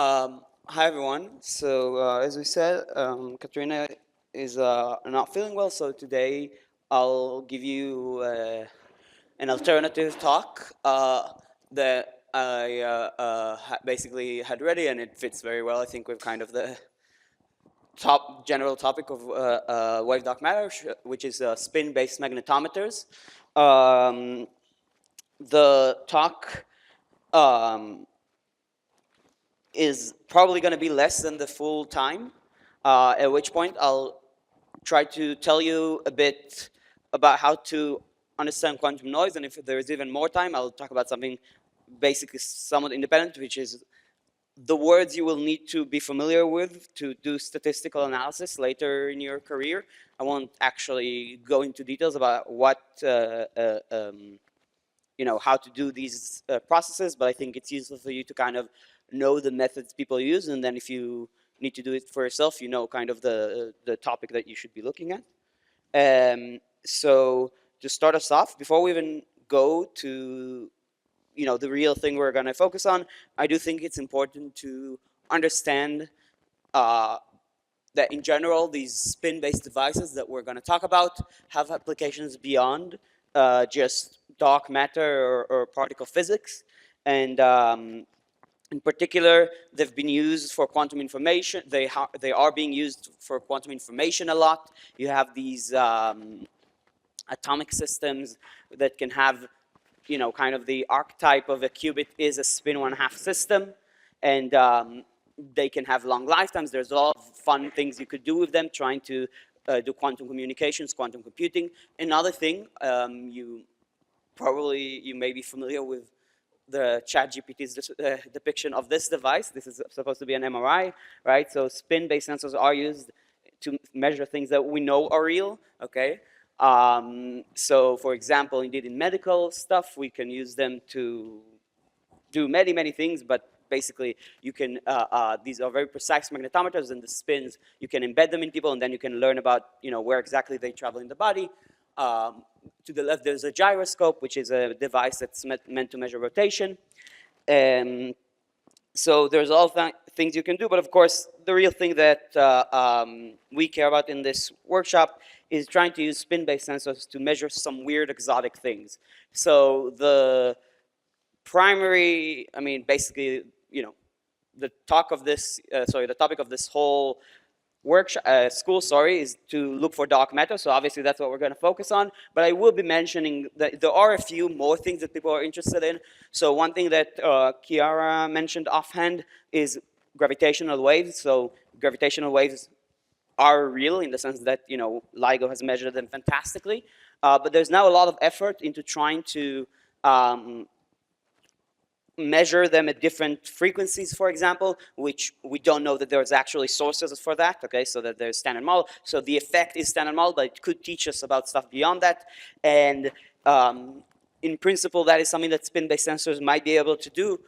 Hi everyone. So as we said, Katrina is not feeling well. So today I'll give you an alternative talk that I basically had ready, and it fits very well, I think, with kind of the top general topic of wave dark matter, which is spin-based magnetometers. Um, the talk um, is probably going to be less than the full time, at which point I'll try to tell you a bit about how to understand quantum noise, and if there is even more time, I'll talk about something basically somewhat independent, which is the words you will need to be familiar with to do statistical analysis later in your career. I won't actually go into details about what how to do these processes, but I think it's useful for you to kind of know the methods people use, and then if you need to do it for yourself, you know kind of the topic that you should be looking at. So to start us off, before we even go to the real thing we're going to focus on, I do think it's important to understand uh, that in general, these spin-based devices that we're going to talk about have applications beyond just dark matter or particle physics. And in particular, they've been used for quantum information. They are being used for quantum information a lot. You have these atomic systems that can have, kind of the archetype of a qubit is a spin 1/2 system. And they can have long lifetimes. There's a lot of fun things you could do with them, trying to do quantum communications, quantum computing. Another thing, you may be familiar with the ChatGPT's depiction of this device. This is supposed to be an MRI, right? So spin-based sensors are used to measure things that we know are real, okay? So for example, indeed in medical stuff, we can use them to do many, many things, but basically you can, these are very precise magnetometers, and the spins, you can embed them in people, and then you can learn about, where exactly they travel in the body. To the left, there's a gyroscope, which is a device that's meant to measure rotation. So there's all things you can do, but of course, the real thing that we care about in this workshop is trying to use spin-based sensors to measure some weird exotic things. So the primary, basically, the talk of this, the topic of this whole workshop, school, is to look for dark matter. So obviously that's what we're going to focus on. But I will be mentioning that there are a few more things that people are interested in. So one thing that Chiara mentioned offhand is gravitational waves. So gravitational waves are real in the sense that, LIGO has measured them fantastically. But there's now a lot of effort into trying to measure them at different frequencies, for example, which we don't know that there's actually sources for that, okay, so that there's standard model. So the effect is standard model, but it could teach us about stuff beyond that. And in principle, that is something that spin-based sensors might be able to do.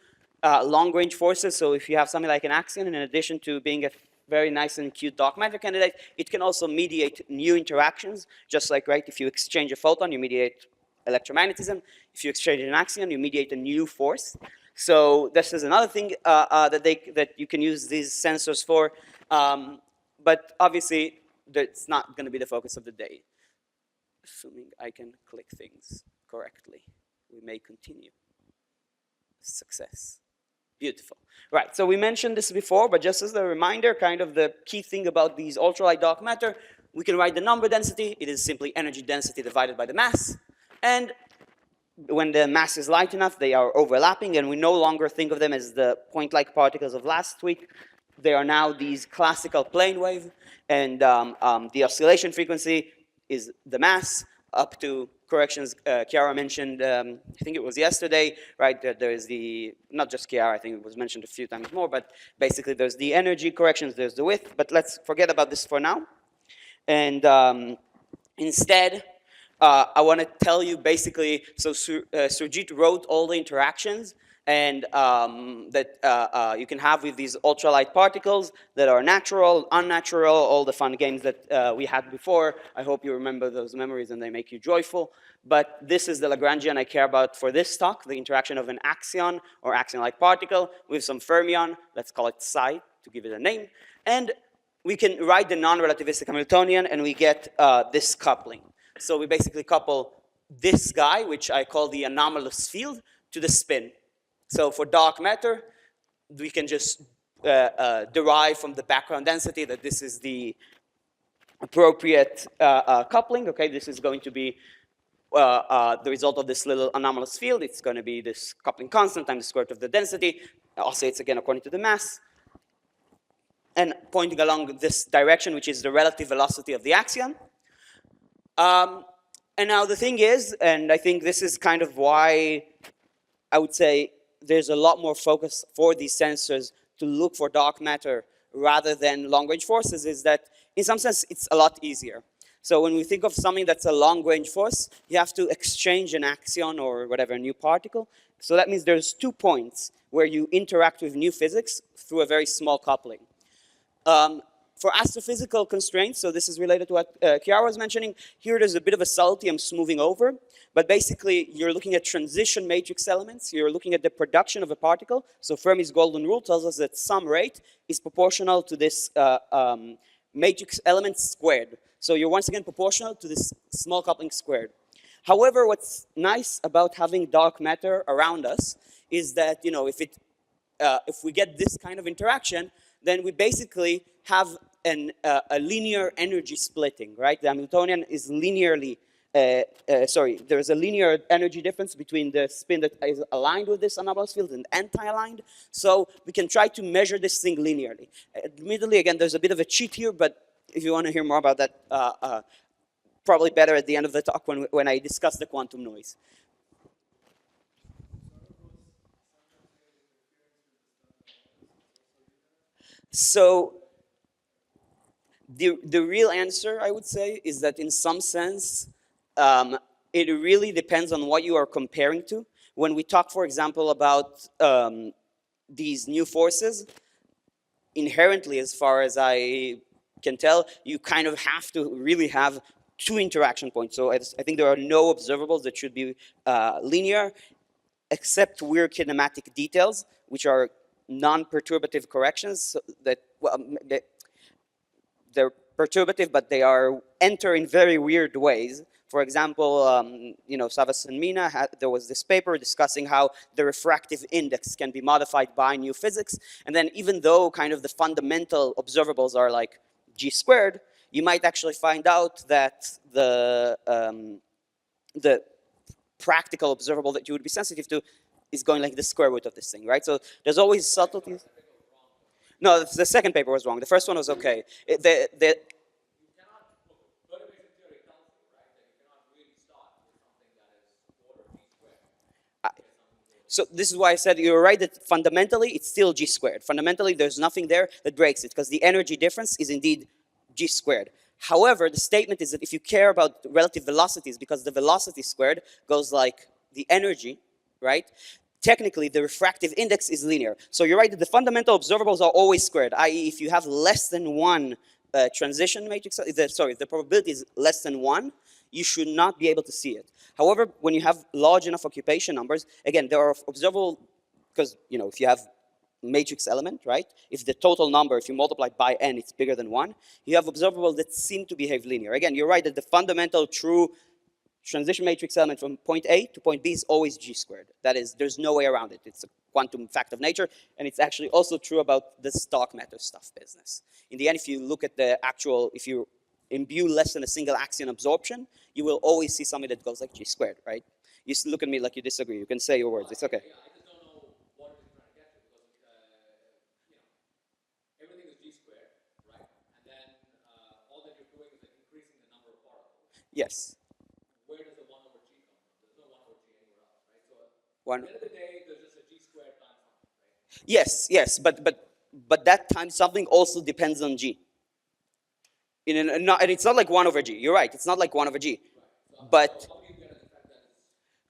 Long-range forces, so if you have something like an axion, in addition to being a very nice and cute dark matter candidate, it can also mediate new interactions, just like, right, if you exchange a photon, you mediate electromagnetism. If you exchange an axion, you mediate a new force. So this is another thing that you can use these sensors for. But obviously, that's not going to be the focus of the day. Assuming I can click things correctly, we may continue. Success. Beautiful. Right, so we mentioned this before, but just as a reminder, kind of the key thing about these ultralight dark matter, we can write the number density. It is simply energy density divided by the mass. And when the mass is light enough, they are overlapping, and we no longer think of them as the point-like particles of last week. They are now these classical plane wave, and the oscillation frequency is the mass up to corrections. Chiara mentioned, I think it was yesterday, right? There is the, not just Chiara, I think it was mentioned a few times more, but basically there's the energy corrections, there's the width, but let's forget about this for now. And instead, I want to tell you basically, so Surjit wrote all the interactions, and that you can have with these ultralight particles that are natural, unnatural, all the fun games that we had before. I hope you remember those memories and they make you joyful. But this is the Lagrangian I care about for this talk, the interaction of an axion or axion-like particle with some fermion, let's call it psi to give it a name. And we can write the non-relativistic Hamiltonian and we get this coupling. So we basically couple this guy, which I call the anomalous field, to the spin. So for dark matter, we can just derive from the background density that this is the appropriate coupling. Okay, this is going to be the result of this little anomalous field. It's going to be this coupling constant times the square root of the density. Oscillates again according to the mass. And pointing along this direction, which is the relative velocity of the axion. And now the thing is, and I think this is kind of why I would say there's a lot more focus for these sensors to look for dark matter rather than long-range forces, is that in some sense it's a lot easier. So when we think of something that's a long-range force, you have to exchange an axion or whatever, a new particle. So that means there's 2 points where you interact with new physics through a very small coupling. For astrophysical constraints, so this is related to what Chiara was mentioning, here there's a bit of a subtlety I'm smoothing over, but basically you're looking at transition matrix elements, you're looking at the production of a particle, so Fermi's golden rule tells us that some rate is proportional to this matrix element squared. So you're once again proportional to this small coupling squared. However, what's nice about having dark matter around us is that, you know, if we get this kind of interaction, then we basically have a linear energy splitting, right? The Hamiltonian is linearly, there's a linear energy difference between the spin that is aligned with this anomalous field and anti-aligned. So we can try to measure this thing linearly. Admittedly, again, there's a bit of a cheat here, but if you want to hear more about that, probably better at the end of the talk when I discuss the quantum noise. So the real answer, I would say, is that in some sense, it really depends on what you are comparing to. When we talk, for example, about these new forces, inherently, as far as I can tell, you kind of have to really have 2 interaction points. So I think there are no observables that should be linear, except weird kinematic details, which are non-perturbative corrections so that, well, they're perturbative, but they enter in very weird ways. For example, you know, Savas and Mina, there was this paper discussing how the refractive index can be modified by new physics. And then even though kind of the fundamental observables are like g squared, you might actually find out that the practical observable that you would be sensitive to is going like the square root of this thing, right? So there's always subtleties. No, the second paper was wrong. The first one was okay. So this is why I said you're right that fundamentally it's still g squared. Fundamentally, there's nothing there that breaks it because the energy difference is indeed g squared. However, the statement is that if you care about relative velocities, because the velocity squared goes like the energy, right? Technically, the refractive index is linear. So you're right that the fundamental observables are always squared, i.e. if you have less than 1 transition matrix, the probability is less than 1, you should not be able to see it. However, when you have large enough occupation numbers, again, there are observable, because, you know, if you have matrix element, right? If the total number, if you multiply by n, it's bigger than 1, you have observables that seem to behave linear. Again, you're right that the fundamental true transition matrix element from point A to point B is always g squared. That is, there's no way around it. It's a quantum fact of nature, and it's actually also true about the dark matter stuff business. In the end, if you look at the actual, if you imbue less than a single axion absorption, you will always see something that goes like g squared, right? You look at me like you disagree. You can say your words. It's okay. Yes. Where does the 1 over g come from? There's no 1 over g anywhere else, right? So at the end of the day, there's just a g squared times something, right? Yes, yes, but that times something also depends on g. And it's not like 1 over g. You're right. It's not like 1 over g. Right. So but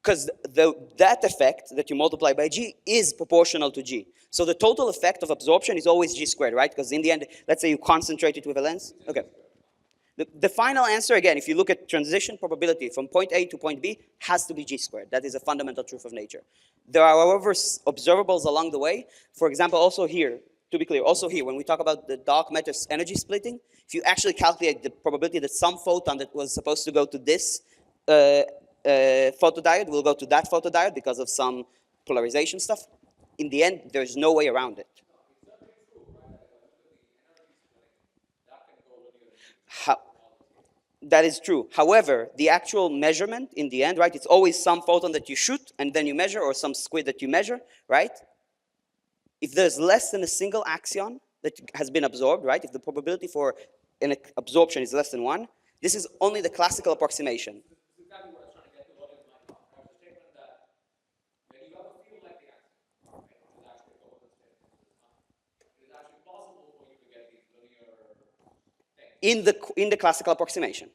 because that effect that you multiply by g is proportional to g. So the total effect of absorption is always g squared, right? Because in the end, let's say you concentrate it with a lens. Okay. The final answer, again, if you look at transition probability from point A to point B, has to be g squared. That is a fundamental truth of nature. There are, however, observables along the way. For example, also here, to be clear, also here, when we talk about the dark matter energy splitting, if you actually calculate the probability that some photon that was supposed to go to this photodiode will go to that photodiode because of some polarization stuff, in the end, there's no way around it. How, that is true. However, the actual measurement in the end, right, it's always some photon that you shoot and then you measure, or some squid that you measure, right? If there's less than a single axion that has been absorbed, right, if the probability for an absorption is less than 1, this is only the classical approximation. In the classical approximation.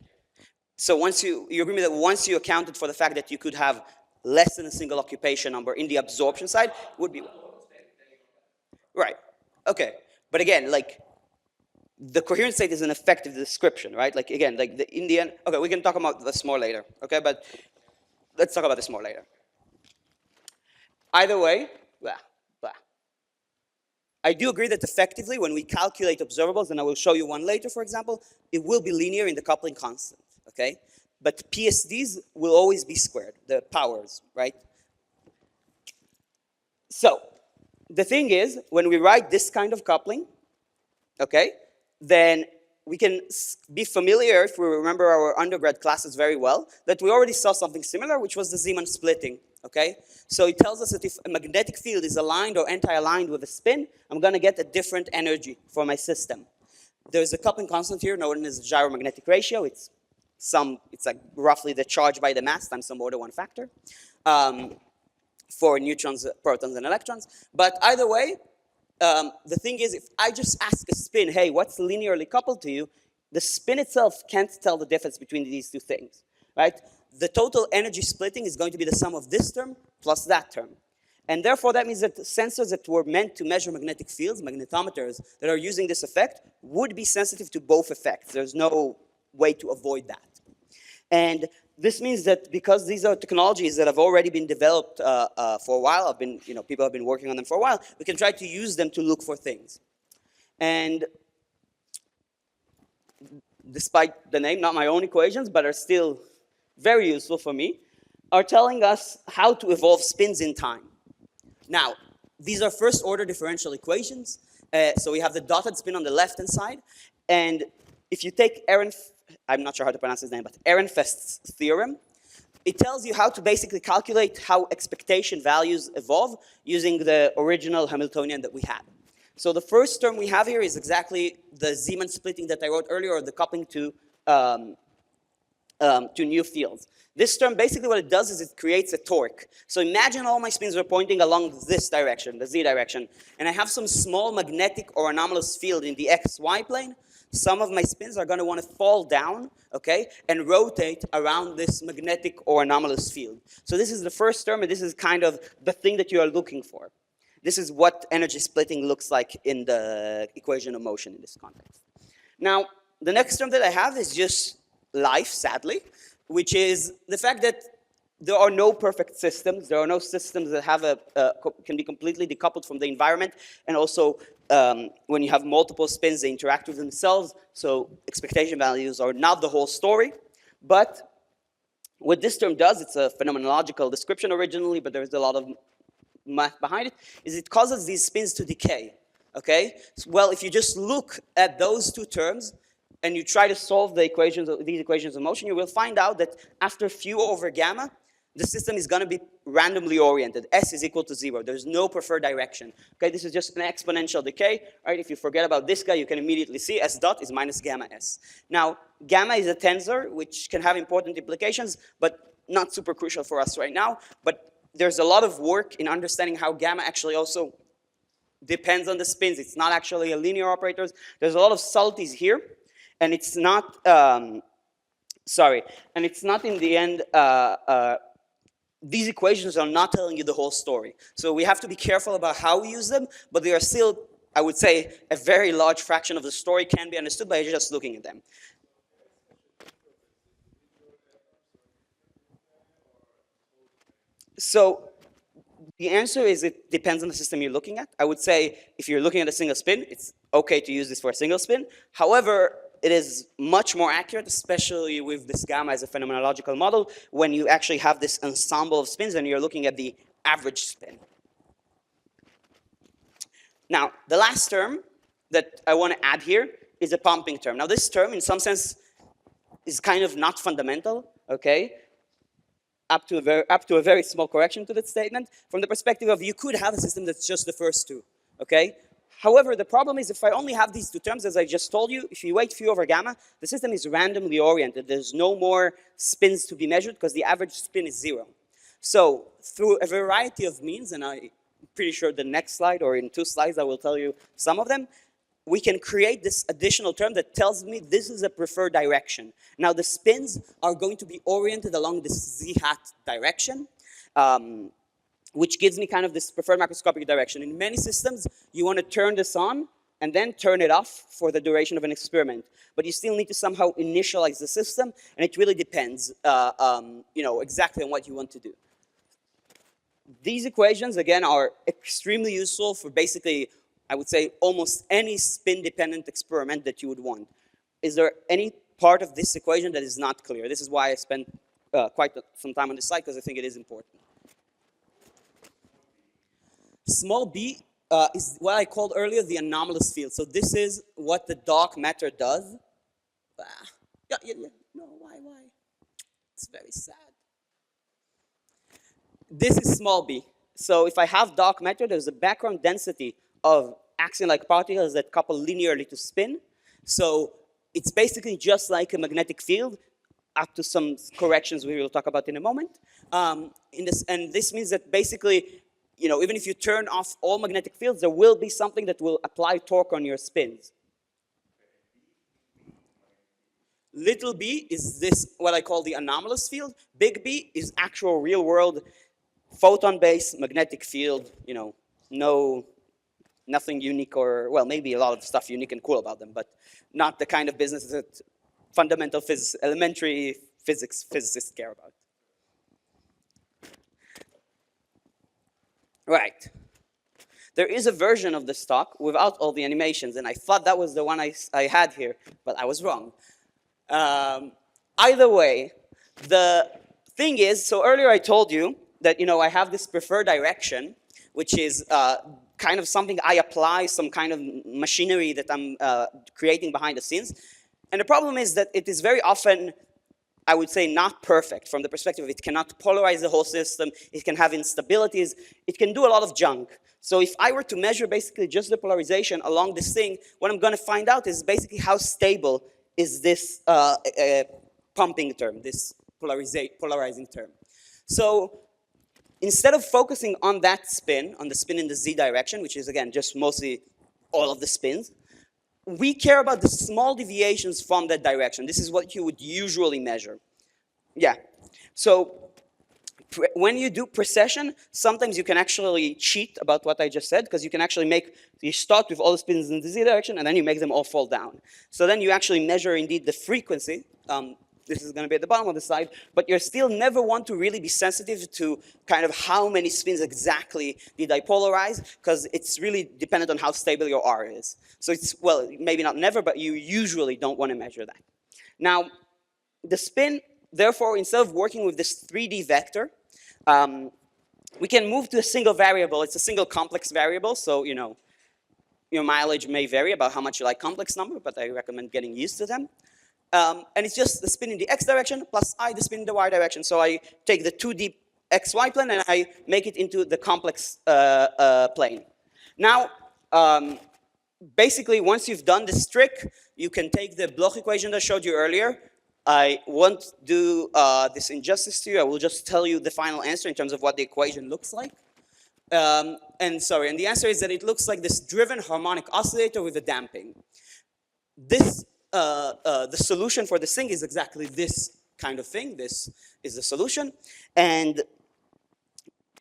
So once you agree with me that once you accounted for the fact that you could have less than a single occupation number in the absorption side, would be right. Okay, but again, like the coherent state is an effective description, right? Like again, like in the end. Okay, we can talk about this more later. Okay, but let's talk about this more later. Either way, blah, blah. I do agree that effectively, when we calculate observables, and I will show you one later, for example, it will be linear in the coupling constant, okay? But PSDs will always be squared, the powers, right? So, the thing is, when we write this kind of coupling, okay, then we can be familiar, if we remember our undergrad classes very well, that we already saw something similar, which was the Zeeman splitting, okay? So it tells us that if a magnetic field is aligned or anti-aligned with a spin, I'm going to get a different energy for my system. There's a coupling constant here known as gyromagnetic ratio. It's like roughly the charge by the mass times some order 1 factor for neutrons, protons, and electrons. But either way, the thing is, if I just ask a spin, hey, what's linearly coupled to you, the spin itself can't tell the difference between these two things, right? The total energy splitting is going to be the sum of this term plus that term. And therefore, that means that sensors that were meant to measure magnetic fields, magnetometers, that are using this effect, would be sensitive to both effects. There's no way to avoid that. And this means that because these are technologies that have already been developed for a while, people have been working on them for a while, we can try to use them to look for things. And despite the name, not my own equations, but are still very useful for me, are telling us how to evolve spins in time. Now, these are first order differential equations. So we have the dotted spin on the left-hand side. And if you take I'm not sure how to pronounce his name, but Ehrenfest's theorem, it tells you how to basically calculate how expectation values evolve using the original Hamiltonian that we had. So the first term we have here is exactly the Zeeman splitting that I wrote earlier, or the coupling to new fields. This term, basically what it does is it creates a torque. So imagine all my spins are pointing along this direction, the z direction, and I have some small magnetic or anomalous field in the xy plane. Some of my spins are going to want to fall down, okay, and rotate around this magnetic or anomalous field. So this is the first term, and this is kind of the thing that you are looking for. This is what energy splitting looks like in the equation of motion in this context. Now, the next term that I have is just life, sadly, which is the fact that there are no perfect systems. There are no systems that have can be completely decoupled from the environment, and also when you have multiple spins, they interact with themselves, so expectation values are not the whole story. But what this term does, it's a phenomenological description originally, but there's a lot of math behind it, is it causes these spins to decay, okay? So, well, if you just look at those two terms, and you try to solve these equations of motion, you will find out that after phi over gamma, the system is going to be randomly oriented. S is equal to 0. There's no preferred direction. Okay, this is just an exponential decay. Right? If you forget about this guy, you can immediately see S dot is minus gamma S. Now, gamma is a tensor, which can have important implications, but not super crucial for us right now. But there's a lot of work in understanding how gamma actually also depends on the spins. It's not actually a linear operator. There's a lot of subtleties here. And it's not, and it's not in the end these equations are not telling you the whole story. So we have to be careful about how we use them, but they are still, I would say, a very large fraction of the story can be understood by just looking at them. So the answer is it depends on the system you're looking at. I would say if you're looking at a single spin, it's okay to use this for a single spin. However, it is much more accurate, especially with this gamma as a phenomenological model, when you actually have this ensemble of spins and you're looking at the average spin. Now, the last term that I want to add here is a pumping term. Now, this term, in some sense, is kind of not fundamental, okay? Up to a very small correction to that statement. From the perspective of you could have a system that's just the first two, okay? However, the problem is if I only have these two terms, as I just told you, if you weight phi over gamma, the system is randomly oriented. There's no more spins to be measured because the average spin is 0. So through a variety of means, and I'm pretty sure the next slide or in 2 slides I will tell you some of them, we can create this additional term that tells me this is a preferred direction. Now the spins are going to be oriented along this z-hat direction, which gives me kind of this preferred macroscopic direction. In many systems, you want to turn this on and then turn it off for the duration of an experiment. But you still need to somehow initialize the system, and it really depends exactly on what you want to do. These equations, again, are extremely useful for basically, I would say, almost any spin-dependent experiment that you would want. Is there any part of this equation that is not clear? This is why I spent quite some time on this slide, because I think it is important. Small b is what I called earlier the anomalous field. So this is what the dark matter does. No, why? It's very sad. This is small b. So if I have dark matter, there's a background density of axion-like particles that couple linearly to spin. So it's basically just like a magnetic field, up to some corrections we will talk about in a moment. And this means that basically, even if you turn off all magnetic fields, there will be something that will apply torque on your spins. Little b is this, what I call the anomalous field. Big B is actual real-world photon-based magnetic field. Nothing unique or, well, maybe a lot of stuff unique and cool about them, but not the kind of business that fundamental physics, elementary physicists care about. Right. There is a version of this talk without all the animations, and I thought that was the one I had here, but I was wrong. Either way, the thing is, so earlier I told you that I have this preferred direction, which is kind of something I apply, some kind of machinery that I'm creating behind the scenes. And the problem is that it is very often, I would say, not perfect from the perspective of it cannot polarize the whole system, it can have instabilities, it can do a lot of junk. So if I were to measure basically just the polarization along this thing, what I'm going to find out is basically how stable is this pumping term, this polarizing term. So instead of focusing on that spin, on the spin in the z direction, which is, again, just mostly all of the spins, we care about the small deviations from that direction. This is what you would usually measure. Yeah. So when you do precession, sometimes you can actually cheat about what I just said, because you can actually you start with all the spins in the z direction, and then you make them all fall down. So then you actually measure, indeed, the frequency. This is going to be at the bottom of the slide, but you still never want to really be sensitive to kind of how many spins exactly did I polarize, because it's really dependent on how stable your R is. So it's, well, maybe not never, but you usually don't want to measure that. Now, the spin, therefore, instead of working with this 3D vector, we can move to a single variable. It's a single complex variable, so, your mileage may vary about how much you like complex number, but I recommend getting used to them. And it's just the spin in the x direction plus I, the spin in the y direction. So I take the 2D xy plane and I make it into the complex plane. Now, basically, once you've done this trick, you can take the Bloch equation that I showed you earlier. I won't do this injustice to you. I will just tell you the final answer in terms of what the equation looks like. And the answer is that it looks like this driven harmonic oscillator with a damping. This the solution for this thing is exactly this kind of thing. This is the solution. And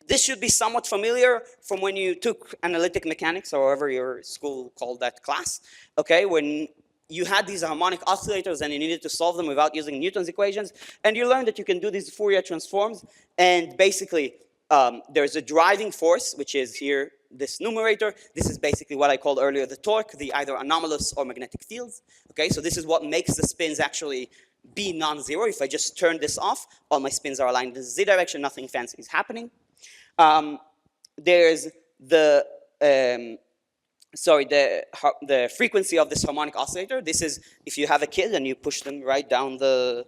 This should be somewhat familiar from when you took analytic mechanics, or however your school called that class, okay, when you had these harmonic oscillators and you needed to solve them without using Newton's equations, and you learned that you can do these Fourier transforms, and basically there's a driving force, which is here, this numerator. This is basically what I called earlier the torque, the either anomalous or magnetic fields, okay, so this is what makes the spins actually be non-zero. If I just turn this off, all my spins are aligned in the z direction, nothing fancy is happening. There's the the frequency of this harmonic oscillator. This is if you have a kid and you push them right down the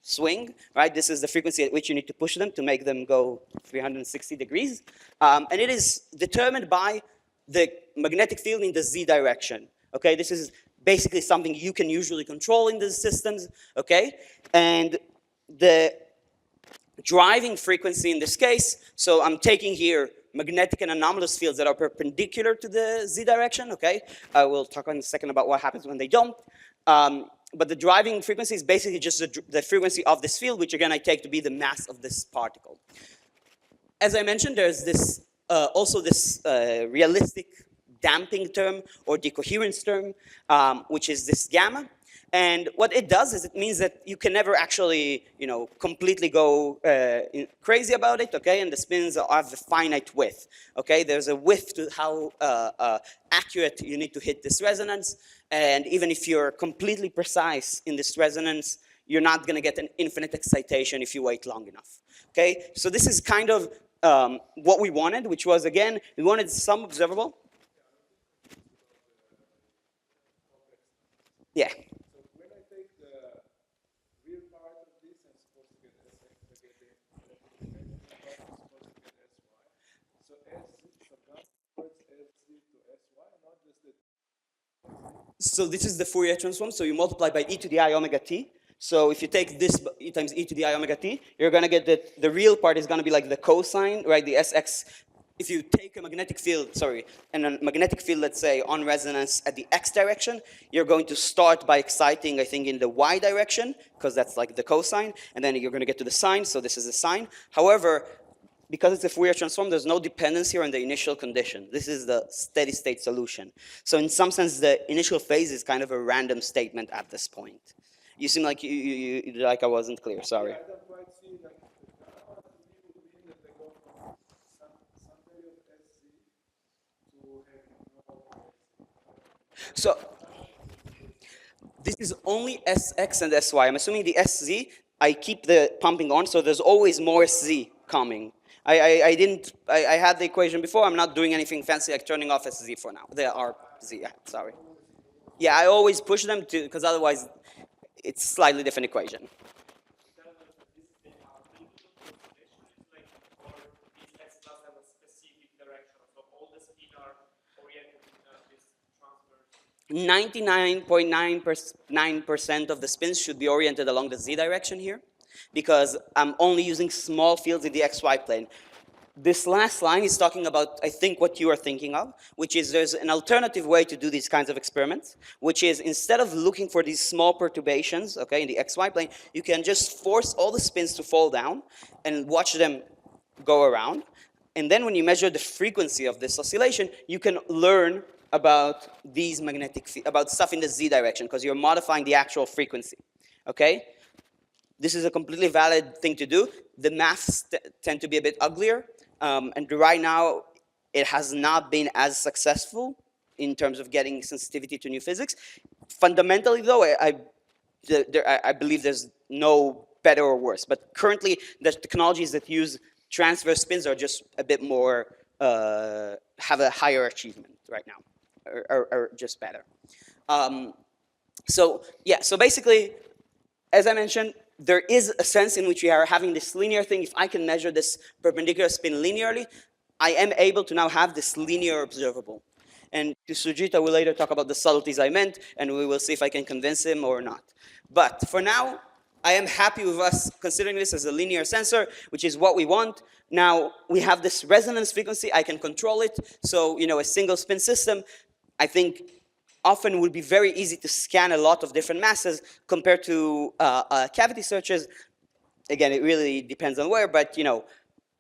swing, right? This is the frequency at which you need to push them to make them go 360 degrees. And it is determined by the magnetic field in the z direction. Okay, this is basically something you can usually control in these systems. Okay, and the driving frequency in this case, so I'm taking here magnetic and anomalous fields that are perpendicular to the z direction, okay? I will talk in a second about what happens when they don't. But the driving frequency is basically just the frequency of this field, which again I take to be the mass of this particle. As I mentioned, there's this also this realistic damping term or decoherence term, which is this gamma. And what it does is it means that you can never actually, completely go crazy about it, okay? And the spins have a finite width, okay? There's a width to how accurate you need to hit this resonance. And even if you're completely precise in this resonance, you're not going to get an infinite excitation if you wait long enough, okay? So this is kind of what we wanted, which was, again, we wanted some observable. Yeah. So this is the Fourier transform. So you multiply by e to the I omega t. So if you take this e times e to the I omega t, you're going to get that the real part is going to be like the cosine, right? The Sx. If you take a magnetic field, and a magnetic field, let's say, on resonance at the x direction, you're going to start by exciting, I think, in the y direction, because that's like the cosine, and then you're going to get to the sine, so this is the sine. However, because it's a Fourier transform, there's no dependence here on the initial condition. This is the steady state solution. So in some sense, the initial phase is kind of a random statement at this point. You seem like like I wasn't clear, sorry. Yeah, I don't quite see that. How do people mean that they go from some value of SZ to having no? So this is only Sx and Sy. I'm assuming the Sz, I keep the pumping on, so there's always more Sz coming. I had the equation before. I'm not doing anything fancy like turning off Sz for now. They are Z, sorry. Yeah, I always push them to, because otherwise it's slightly different equation. X does have a specific direction, so all the speed are oriented in this transverse. 99.9% of the spins should be oriented along the z direction here, because I'm only using small fields in the xy plane. This last line is talking about, I think, what you are thinking of, which is there's an alternative way to do these kinds of experiments, which is instead of looking for these small perturbations, okay, in the xy plane, you can just force all the spins to fall down and watch them go around. And then when you measure the frequency of this oscillation, you can learn about these about stuff in the z direction, because you're modifying the actual frequency, okay? This is a completely valid thing to do. The maths tend to be a bit uglier. And right now, it has not been as successful in terms of getting sensitivity to new physics. Fundamentally, though, I believe there's no better or worse. But currently, the technologies that use transverse spins are just a bit more, have a higher achievement right now, or just better. So basically, as I mentioned, there is a sense in which we are having this linear thing. If I can measure this perpendicular spin linearly, I am able to now have this linear observable. And to Sujit, I will later talk about the subtleties I meant, and we will see if I can convince him or not. But for now, I am happy with us considering this as a linear sensor, which is what we want. Now, we have this resonance frequency. I can control it. So, a single spin system, I think, often would be very easy to scan a lot of different masses compared to cavity searches. Again, it really depends on where, but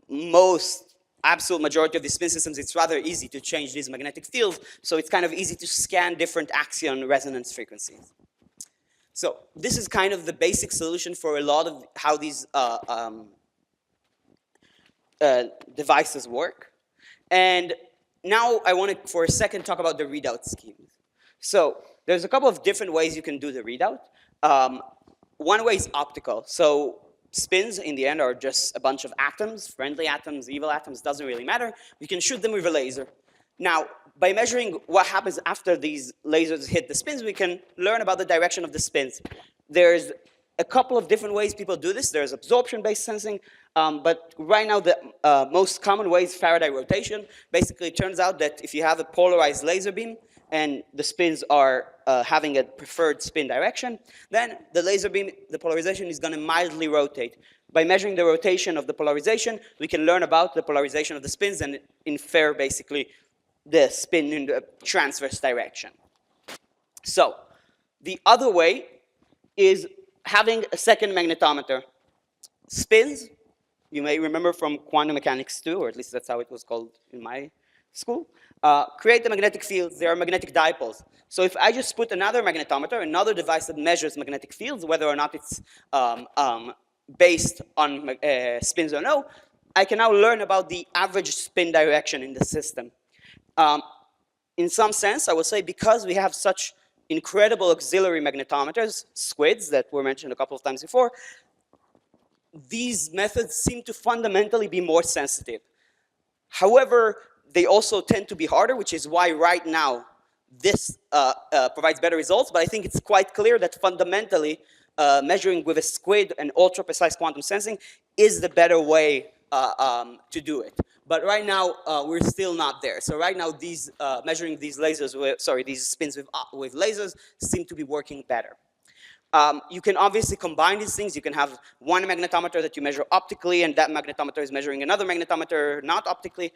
most absolute majority of the spin systems, it's rather easy to change these magnetic fields. So it's kind of easy to scan different axion resonance frequencies. So this is kind of the basic solution for a lot of how these devices work. And now I want to, for a second, talk about the readout schemes. So there's a couple of different ways you can do the readout. One way is optical. So spins, in the end, are just a bunch of atoms, friendly atoms, evil atoms, doesn't really matter. We can shoot them with a laser. Now, by measuring what happens after these lasers hit the spins, we can learn about the direction of the spins. There's a couple of different ways people do this. There's absorption-based sensing, but right now the most common way is Faraday rotation. Basically, it turns out that if you have a polarized laser beam and the spins are having a preferred spin direction, then the laser beam, the polarization is going to mildly rotate. By measuring the rotation of the polarization, we can learn about the polarization of the spins and infer basically the spin in the transverse direction. So the other way is having a second magnetometer. Spins, you may remember from quantum mechanics too, or at least that's how it was called in my school, create the magnetic fields. They are magnetic dipoles. So if I just put another magnetometer, another device that measures magnetic fields, whether or not it's based on spins or no, I can now learn about the average spin direction in the system. In some sense, I would say because we have such incredible auxiliary magnetometers, SQUIDs, that were mentioned a couple of times before, these methods seem to fundamentally be more sensitive. However, they also tend to be harder, which is why right now this provides better results. But I think it's quite clear that fundamentally measuring with a SQUID and ultra-precise quantum sensing is the better way to do it. But right now, we're still not there. So right now, these measuring these lasers, these spins with lasers seem to be working better. You can obviously combine these things. You can have one magnetometer that you measure optically, and that magnetometer is measuring another magnetometer not optically.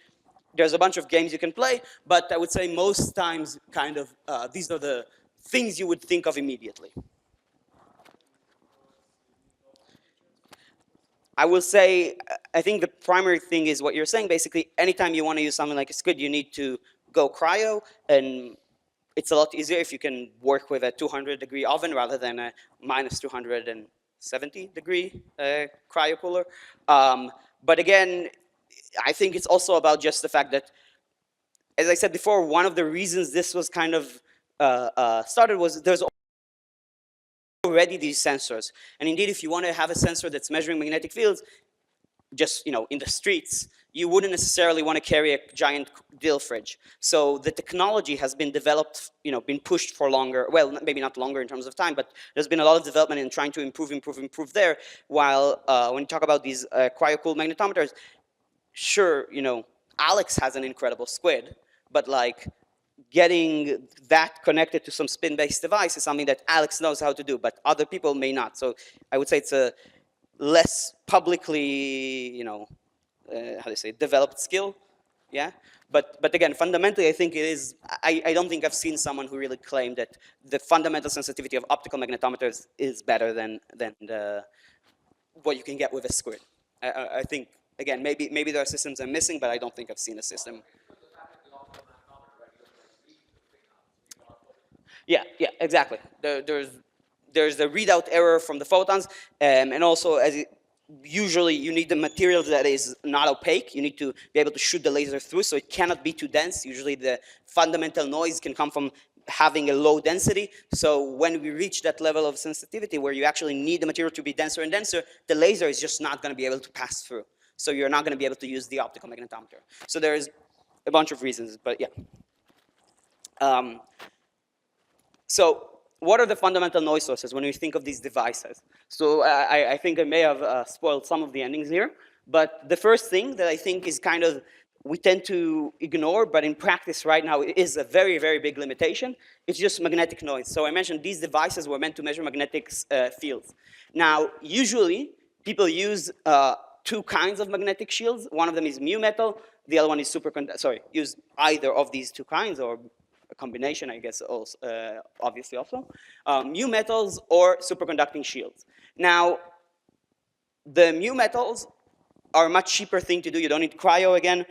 There's a bunch of games you can play, but I would say most times, kind of, these are the things you would think of immediately. I will say, I think the primary thing is what you're saying. Basically, anytime you want to use something like a SQUID, you need to go cryo, and it's a lot easier if you can work with a 200-degree oven rather than a minus 270-degree cryo cooler. But again, I think it's also about just the fact that, as I said before, one of the reasons this was kind of started was there's already these sensors. And indeed, if you want to have a sensor that's measuring magnetic fields, just in the streets, you wouldn't necessarily want to carry a giant dill fridge. So the technology has been developed, been pushed for longer. Well, maybe not longer in terms of time, but there's been a lot of development in trying to improve there. While when you talk about these cryo-cooled magnetometers, sure, Alex has an incredible SQUID, but like getting that connected to some spin-based device is something that Alex knows how to do, but other people may not. So I would say it's a less publicly, how do you say, developed skill, yeah. But again, fundamentally, I think it is. I don't think I've seen someone who really claimed that the fundamental sensitivity of optical magnetometers is better than what you can get with a SQUID. I think again, maybe there are systems I'm missing, but I don't think I've seen a system. Yeah, exactly. There's the readout error from the photons, and also usually you need the material that is not opaque. You need to be able to shoot the laser through, so it cannot be too dense. Usually the fundamental noise can come from having a low density. So when we reach that level of sensitivity where you actually need the material to be denser and denser, the laser is just not going to be able to pass through. So you're not going to be able to use the optical magnetometer. So there's a bunch of reasons, but yeah. So what are the fundamental noise sources when we think of these devices? So I think I may have spoiled some of the endings here, but the first thing that I think is kind of we tend to ignore, but in practice right now it is a very, very big limitation. It's just magnetic noise. So I mentioned these devices were meant to measure magnetic fields. Now, usually people use two kinds of magnetic shields. One of them is mu metal. The other one is use either of these two kinds or a combination, I guess, also, obviously also. Mu metals or superconducting shields. Now, the mu metals are a much cheaper thing to do. You don't need cryo again.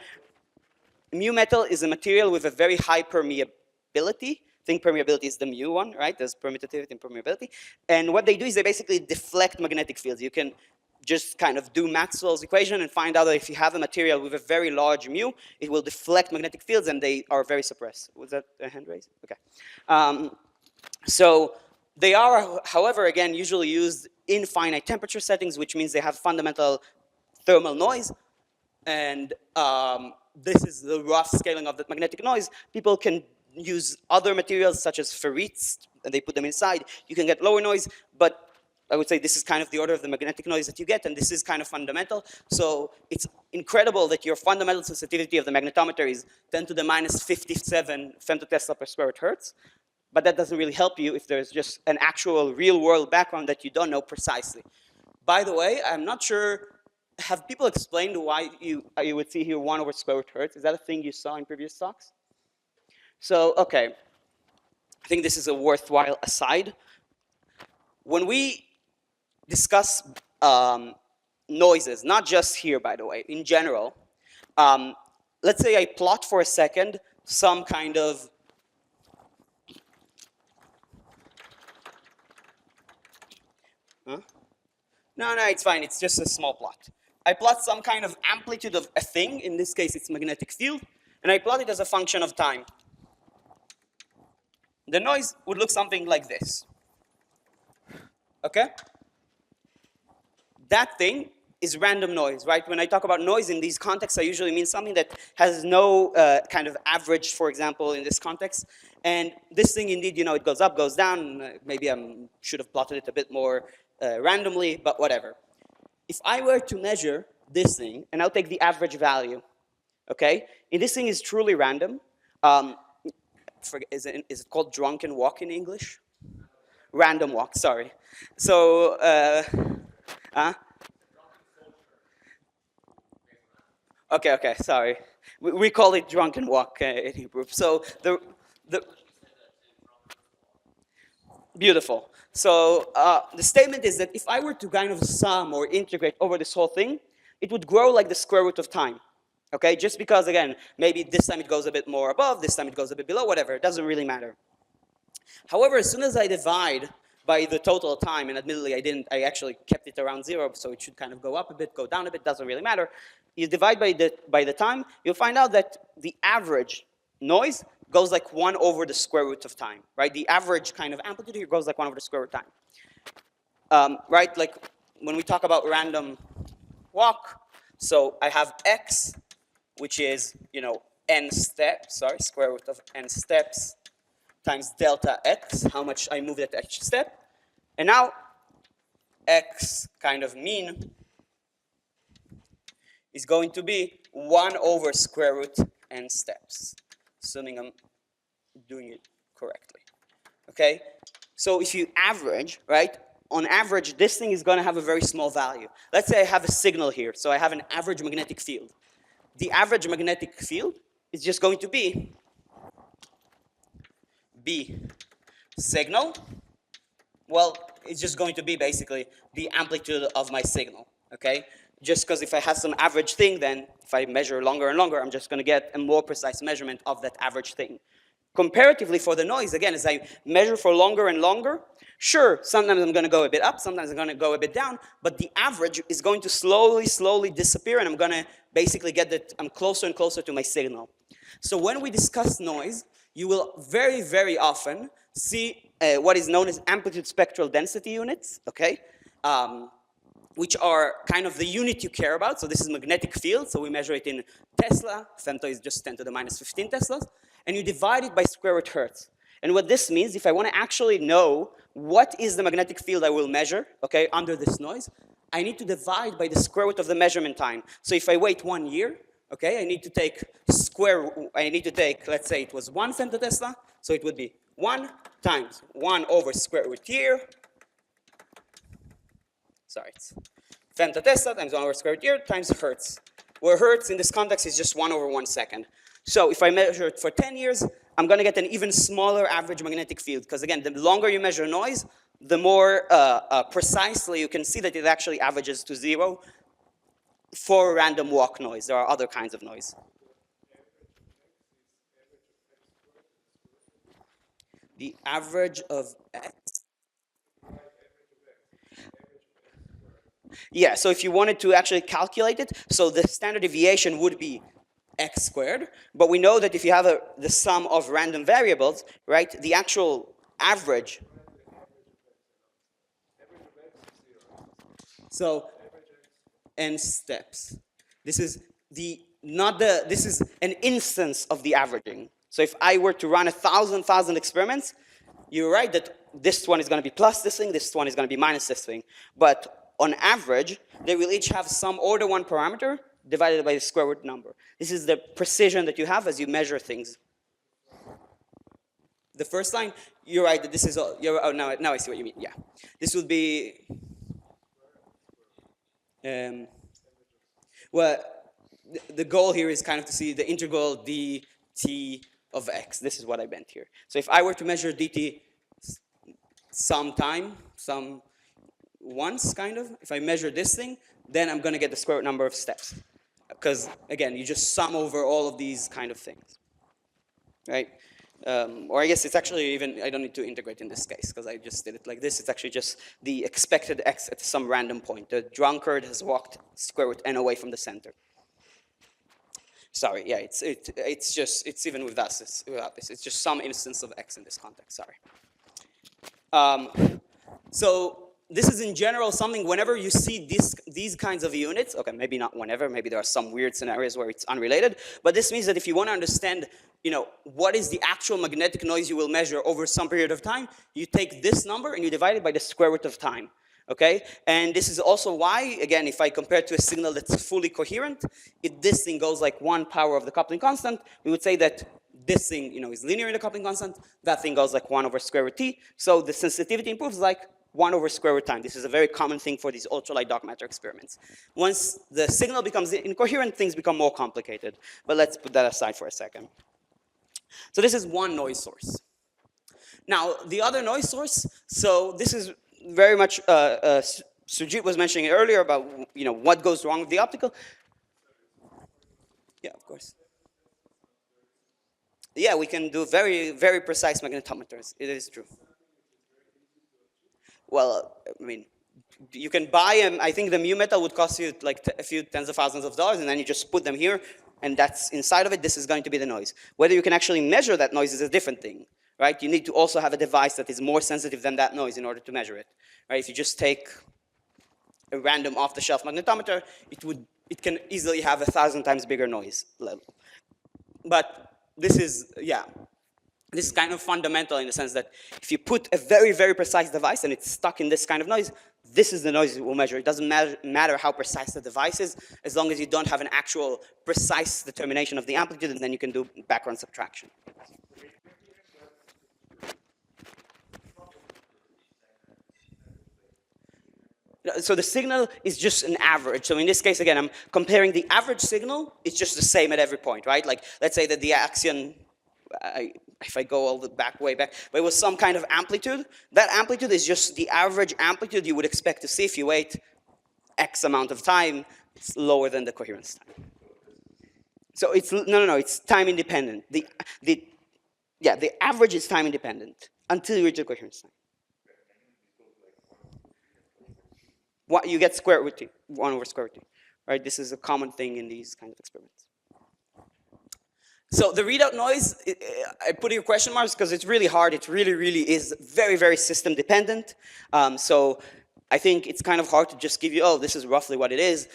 Mu metal is a material with a very high permeability. I think permeability is the mu one, right? There's permittivity and permeability. And what they do is they basically deflect magnetic fields. You can just kind of do Maxwell's equation and find out that if you have a material with a very large mu, it will deflect magnetic fields, and they are very suppressed. Was that a hand raise? Okay. So they are, however, again, usually used in finite temperature settings, which means they have fundamental thermal noise. And this is the rough scaling of the magnetic noise. People can use other materials such as ferrites, and they put them inside. You can get lower noise, but I would say this is kind of the order of the magnetic noise that you get, and this is kind of fundamental. So it's incredible that your fundamental sensitivity of the magnetometer is 10 to the minus 57 femtotesla per square root hertz. But that doesn't really help you if there's just an actual real-world background that you don't know precisely. By the way, I'm not sure, have people explained why you would see here 1 over square root hertz? Is that a thing you saw in previous talks? So, okay. I think this is a worthwhile aside. When we discuss noises, not just here, by the way, in general, let's say I plot for a second some kind of No, it's fine. It's just a small plot. I plot some kind of amplitude of a thing. In this case, it's magnetic field. And I plot it as a function of time. The noise would look something like this. Okay? That thing is random noise, right? When I talk about noise in these contexts, I usually mean something that has no kind of average, for example, in this context. And this thing, indeed, it goes up, goes down. Maybe I should have plotted it a bit more randomly, but whatever. If I were to measure this thing, and I'll take the average value, okay? And this thing is truly random. Is it called drunken walk in English? Random walk, sorry. So, Okay, sorry. We call it drunken walk in Hebrew. So beautiful. So the statement is that if I were to kind of sum or integrate over this whole thing, it would grow like the square root of time. Okay, just because, again, maybe this time it goes a bit more above, this time it goes a bit below, whatever, it doesn't really matter. However, as soon as I divide by the total time, and admittedly I actually kept it around 0, so it should kind of go up a bit, go down a bit, doesn't really matter. You divide by the time, you'll find out that the average noise goes like 1 over the square root of time, right? The average kind of amplitude here goes like 1 over the square root of time. Right, like when we talk about random walk, so I have x, which is, n steps, square root of n steps times delta x, how much I moved at each step. And now x kind of mean is going to be 1 over square root n steps, assuming I'm doing it correctly. Okay? So if you average, right, on average, this thing is going to have a very small value. Let's say I have a signal here, so I have an average magnetic field. The average magnetic field is just going to be B signal. Well, it's just going to be basically the amplitude of my signal, okay? Just because if I have some average thing, then if I measure longer and longer, I'm just going to get a more precise measurement of that average thing. Comparatively for the noise, again, as I measure for longer and longer, sure, sometimes I'm going to go a bit up, sometimes I'm going to go a bit down, but the average is going to slowly disappear, and I'm going to basically get that I'm closer and closer to my signal. So when we discuss noise, you will very, very often see what is known as amplitude spectral density units, okay? Which are kind of the unit you care about. So this is magnetic field, so we measure it in Tesla. Femto is just 10 to the minus 15 Teslas. And you divide it by square root hertz. And what this means, if I want to actually know what is the magnetic field I will measure, okay, under this noise, I need to divide by the square root of the measurement time. So if I wait 1 year, okay, I need to take, let's say it was 1 femtotesla, so it would be 1 times 1 over square root year. Sorry, it's femtotesla times 1 over square root year times hertz, where hertz in this context is just 1 over 1 second. So if I measure it for 10 years, I'm going to get an even smaller average magnetic field, because again, the longer you measure noise, the more precisely you can see that it actually averages to 0. for random walk noise. There are other kinds of noise. The average of x. Yeah, so if you wanted to actually calculate it, so the standard deviation would be x squared, but we know that if you have the sum of random variables, right, the actual average. So n steps. This is this is an instance of the averaging. So if I were to run 1,000 experiments, you're right that this one is going to be plus this thing, this one is going to be minus this thing. But on average, they will each have some order 1 parameter divided by the square root number. This is the precision that you have as you measure things. The first line, you're right that this is all. Oh, now I see what you mean. Yeah, this would be. Well, the goal here is kind of to see the integral dt of x. This is what I meant here. So if I were to measure dt once, kind of, if I measure this thing, then I'm going to get the square root number of steps. Because, again, you just sum over all of these kind of things. Right? Or I guess it's actually even, I don't need to integrate in this case, because I just did it like this. It's actually just the expected x at some random point. The drunkard has walked square root n away from the center. Sorry, yeah, it's even with us, it's just some instance of x in this context, sorry. So this is in general something, whenever you see these kinds of units, okay, maybe not whenever, maybe there are some weird scenarios where it's unrelated, but this means that if you want to understand, what is the actual magnetic noise you will measure over some period of time, you take this number and you divide it by the square root of time. Okay, and this is also why, again, if I compare it to a signal that's fully coherent, if this thing goes like 1 power of the coupling constant, we would say that this thing, is linear in the coupling constant, that thing goes like 1 over square root t, so the sensitivity improves like 1 over square root time. This is a very common thing for these ultralight dark matter experiments. Once the signal becomes incoherent, things become more complicated, but let's put that aside for a second. So this is one noise source. Now, the other noise source, so this is very much, Sujit was mentioning earlier about, what goes wrong with the optical. Yeah, of course. Yeah, we can do very, very precise magnetometers. It is true. Well, I mean, you can buy them. I think the mu metal would cost you like a few tens of thousands of dollars, and then you just put them here, and that's inside of it. This is going to be the noise. Whether you can actually measure that noise is a different thing. Right? You need to also have a device that is more sensitive than that noise in order to measure it. Right? If you just take a random off-the-shelf magnetometer, it can easily have 1,000 times bigger noise level. But this is kind of fundamental in the sense that if you put a very, very precise device and it's stuck in this kind of noise, this is the noise it will measure. It doesn't matter how precise the device is, as long as you don't have an actual precise determination of the amplitude, and then you can do background subtraction. So the signal is just an average. So in this case, again, I'm comparing the average signal. It's just the same at every point, right? Like, let's say that the axion, if I go all the way back, but it was some kind of amplitude. That amplitude is just the average amplitude you would expect to see if you wait X amount of time. It's lower than the coherence time. So it's, no, it's time independent. The average is time independent until you reach the coherence time. What you get square root t, 1 over square root t, right? This is a common thing in these kind of experiments. So the readout noise, I put here question marks because it's really hard. It really, really is very, very system dependent. So I think it's kind of hard to just give you, this is roughly what it is.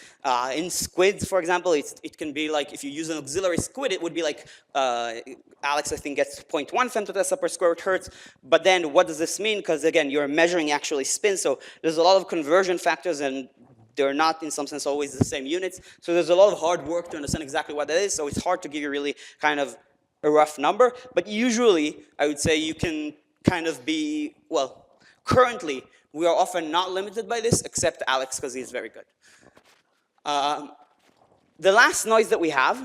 In squids, for example, it can be like, if you use an auxiliary squid, it would be like, Alex, I think, gets 0.1 femtotesla per square root hertz. But then what does this mean? Because again, you're measuring actually spin. So there's a lot of conversion factors, and they're not, in some sense, always the same units. So there's a lot of hard work to understand exactly what that is. So it's hard to give you really kind of a rough number. But usually, I would say you can kind of be, well, currently, we are often not limited by this, except Alex, because he's very good. The last noise that we have,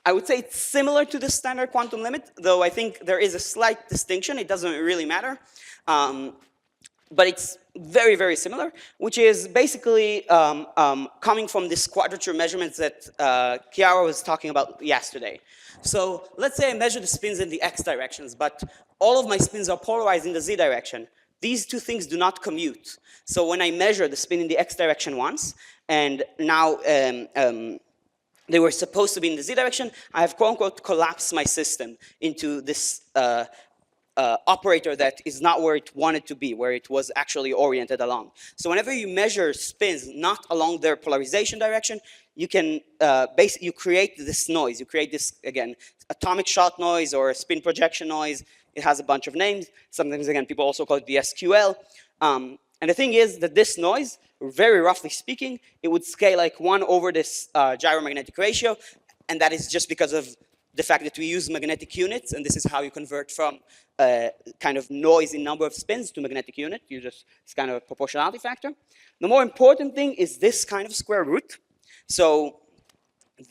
I would say it's similar to the standard quantum limit, though I think there is a slight distinction. It doesn't really matter. but it's very, very similar, which is basically coming from this quadrature measurements that Chiara was talking about yesterday. So let's say I measure the spins in the x directions, but all of my spins are polarized in the z direction. These two things do not commute. So when I measure the spin in the x direction once, and now they were supposed to be in the z direction, I have quote unquote collapsed my system into this operator that is not where it wanted to be, where it was actually oriented along. So whenever you measure spins not along their polarization direction, you can you create this noise. You create this, again, atomic shot noise or spin projection noise. It has a bunch of names. Sometimes, again, people also call it the SQL. And the thing is that this noise, very roughly speaking, it would scale like 1 over this gyromagnetic ratio, and that is just because of the fact that we use magnetic units, and this is how you convert from kind of noise in number of spins to magnetic unit. It's kind of a proportionality factor. The more important thing is this kind of square root. So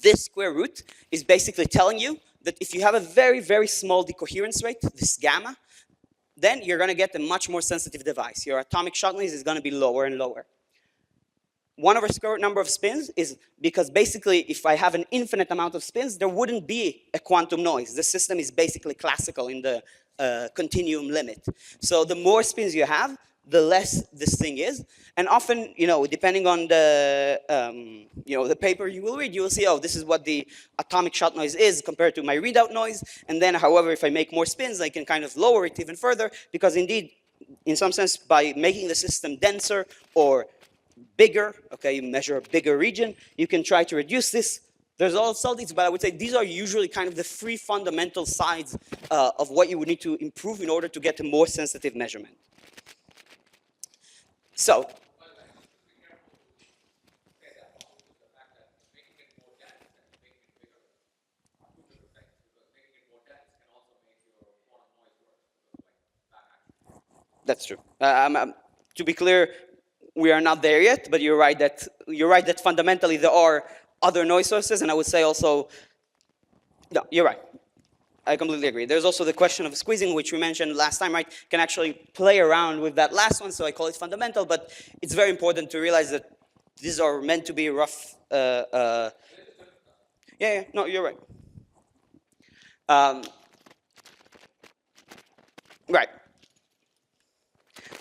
this square root is basically telling you that if you have a very, very small decoherence rate, this gamma, then you're going to get a much more sensitive device. Your atomic shot noise is going to be lower and lower. 1 over square root number of spins is because basically if I have an infinite amount of spins, there wouldn't be a quantum noise. The system is basically classical in the continuum limit. So the more spins you have, the less this thing is. And often, depending on the, the paper you will read, you will see, oh, this is what the atomic shot noise is compared to my readout noise. And then, however, if I make more spins, I can kind of lower it even further, because indeed, in some sense, by making the system denser or bigger, okay, you measure a bigger region, you can try to reduce this. There's also these, but I would say these are usually kind of the 3 fundamental sides of what you would need to improve in order to get a more sensitive measurement. So, that's true. To be clear, we are not there yet, but you're right that fundamentally there are other noise sources, and I would say also, no, you're right. I completely agree. There's also the question of squeezing, which we mentioned last time, right? Can actually play around with that last one, so I call it fundamental, but it's very important to realize that these are meant to be rough. Yeah, no, you're right. Right.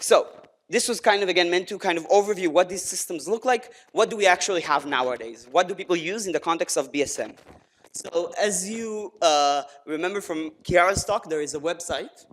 So, this was kind of, again, meant to kind of overview what these systems look like. What do we actually have nowadays? What do people use in the context of BSM? So as you remember from Chiara's talk, there is a website